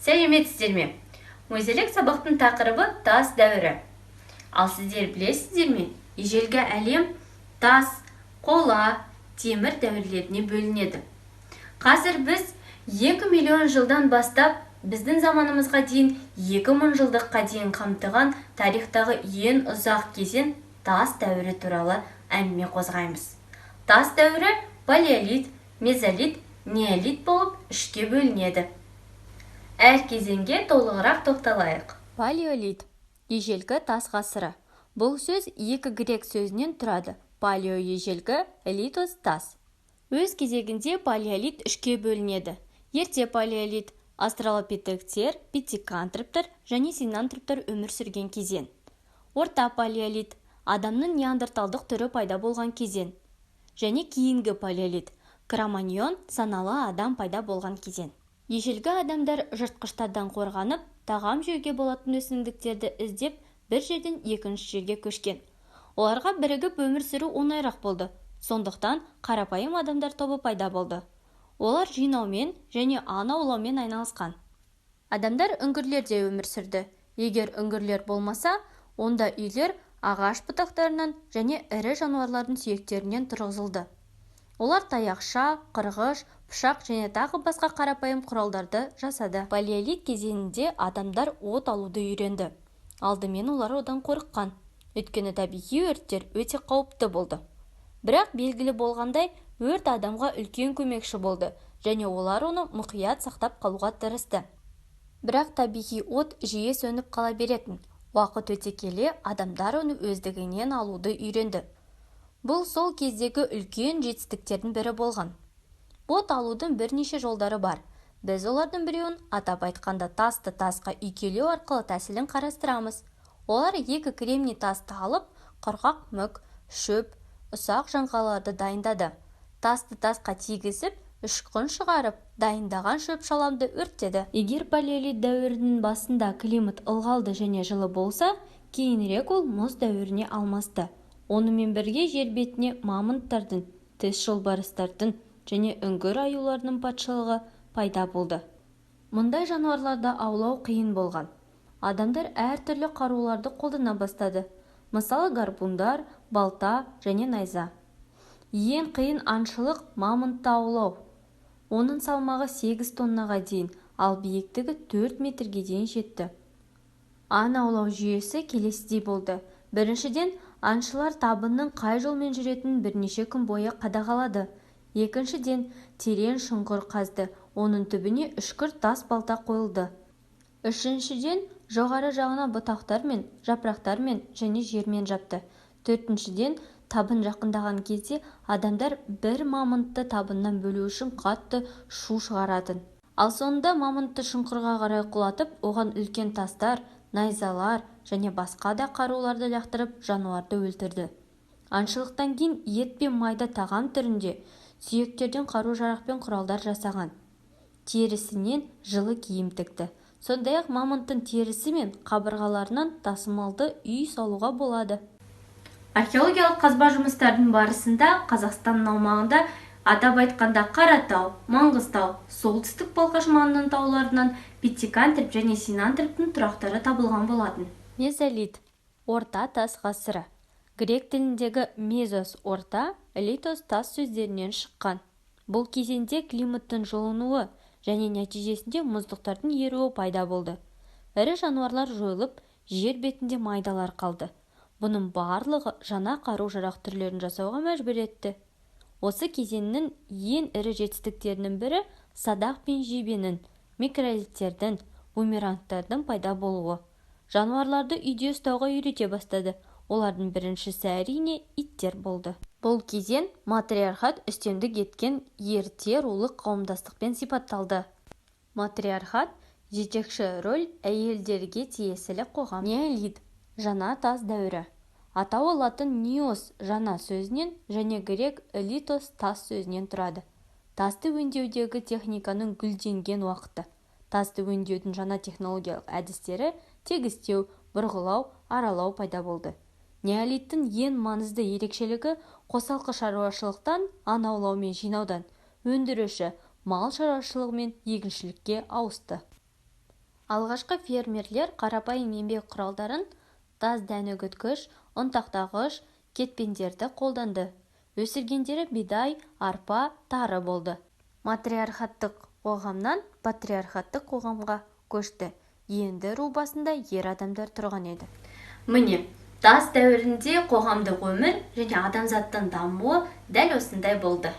Сәлеметсіздер ме? Өзелік сабақтың тақырыбы тас дәуірі. Ал сіздер білесіздер ме? Ежелгі әлем тас, қола, темір дәуірлеріне бөлінеді. Қазір біз 2 миллион жылдан бастап біздің заманымызға дейін 2000 жылдыққа дейін қамтыған тарихтағы ең ұзақ кезең тас дәуірі туралы әңгіме қозғаймыз. Тас дәуірі палеолит, мезолит, неолит болып үшке бөлінеді. Әр кезеңге толығырақ тоқталайық. Палеолит – ежелгі тас ғасыры. Бұл сөз екі грек сөзінен тұрады. Палео – ежелгі, литос – тас. Өз кезегінде палеолит үшке бөлінеді. Ерте палеолит – австралопитектер, питекантроптар және синантроптар өмір сүрген кезең. Орта палеолит – адамның неандерталдық түрі пайда болған кезең. Және кейінгі палеолит – кроманьон саналы адам пайда болған кезең. Ежелгі адамдар жыртқыштардан қорғанып, тағам жеуге болатын өсімдіктерді іздеп, бір жерден екінші жерге көшкен. Оларға бірігіп өмір сүру оңайырақ болды. Сондықтан қарапайым адамдар тобы пайда болды. Олар жинаумен және аң аулаумен айналысқан. Адамдар үңгірлерде өмір сүрді. Егер үңгірлер болмаса, онда үйлер ағаш бұтақтарынан және ірі жануарлардың сүйектерінен тұрғызылды. Олар таяқша, қырғыш, пышақ және тағы басқа қарапайым құралдарды жасады. Палеолит кезеңінде адамдар от алуды үйренді. Алдымен олар одан қорыққан. Өйткені табиғи өрттер өте қауіпті болды. Бірақ белгілі болғандай, өрт адамға үлкен көмекші болды және олар оны мұқият сақтап қалуға тырысты. Бірақ табиғи от жиі сөніп қала беретін. Уақыт өте келе адамдар оны өздігінен алуды үйренді. Бұл сол кездегі үлкен жетістіктердің бірі болған. От алудың бірнеше жолдары бар. Біз олардың біреуін атап айтқанда тасты тасқа үйкелеу арқылы тәсілін қарастырамыз. Олар екі кремний тасты алып, құрғақ мүк, шөп, ұсақ жаңғаларды дайындады. Тасты тасқа тигізіп, үшқын шығарып, дайындаған шөп шаламды өрттеді. Егер палеолит дәуірінің басында климат ылғалды және жылы болса, кейінірек ол мұз дәуіріне алмасты. Онымен бірге жер бетіне мамонттардың, тіс жолбарыстардың және үңгір аюларының патшалығы пайда болды. Мұндай жануарларды аулау қиын болған. Адамдар әртүрлі қаруларды қолдана бастады. Мысалы гарпундар, балта және найза. Ең қиын аңшылық мамонтты аулау. Оның салмағы 8 тоннаға дейін, ал биіктігі 4 метрге дейін жетті. Аң аулау жүйесі келесідей болды. Біріншіден, аңшылар табынның қай жолмен жүретінін бірнеше күн бойы қадағалады. Екіншіден, терең шұңқыр қазды, оның түбіне үшкір тас балта қойылды. Үшіншіден, жоғары жағына бұтақтармен, жапырақтармен және жермен жапты. Төртіншіден, табын жақындаған кезде адамдар бір мамонтты табыннан бөлу үшін қатты шу шығаратын. Ал соңында мамонтты шұңқырға қарай құлатып, оған үлкен тастар, найзалар және басқа да қаруларды лақтырып жануарды өлтірді. Аңшылықтан кейін ет пен майды тағам түрінде, сүйектерден қару-жарақ пен құралдар жасаған. Терісінен жылы киім тікті. Сондай-ақ мамонттың терісі мен қабырғаларынан тасымалды үй салуға болады. Археологиялық қазба жұмыстардың барысында Қазақстанның аумағында атап айтқанда Қаратау, Маңғыстау, солтүстік Балқаш маңының тауларынан питекантроп және синантроптың тұрақтары табылған болатын. Мезолит – орта тас ғасыры. Грек тіліндегі мезос – орта, литос – тас сөздерінен шыққан. Бұл кезеңде климаттың жылынуы және нәтижесінде мұздықтардың еруі пайда болды. Ірі жануарлар жойылып, жер бетінде майдалар қалды. Бұның барлығы жаңа қару-жарақ түрлерін жасауға мәжбүр етті. Осы кезеңнің ең ірі жетістіктерінің бірі садақ пен жебенің, микролиттердің, бумерангтардың пайда болуы. Жануарларды үйде ұстауға үйрете бастады. Олардың біріншісі әрине иттер болды. Бұл кезең матриархат үстемдік еткен ерте рулық қауымдастықпен сипатталды. Матриархат жетекші рөл әйелдерге тиесілі қоғам. Неолит – жаңа тас дәуірі. Атауы латын «неос» жаңа сөзінен және грек «литос» тас сөзінен тұрады. Тасты өңдеудегі техниканың гүлденген уақыты. Тасты өңдеудің жаңа технологиялық әдістері тегістеу, бұрғылау, аралау пайда болды. Неолиттің ең маңызды ерекшелігі қосалқы шаруашылықтан, аң аулау мен жинаудан өндіруші мал шаруашылығы мен егіншілікке ауысты. Алғашқы фермерлер қарапайым еңбек құралдарын тас дән үгіткіш, ұнтақтағыш, кетпендерді қолданды. Өсіргендері бидай, арпа, тары болды. Матриархаттық қоғамнан патриархаттық қоғамға көшті. Енді ру басында ер адамдар тұрған еді. Міне, тас дәуірінде қоғамдық өмір және адамзаттың дамуы дәл осындай болды.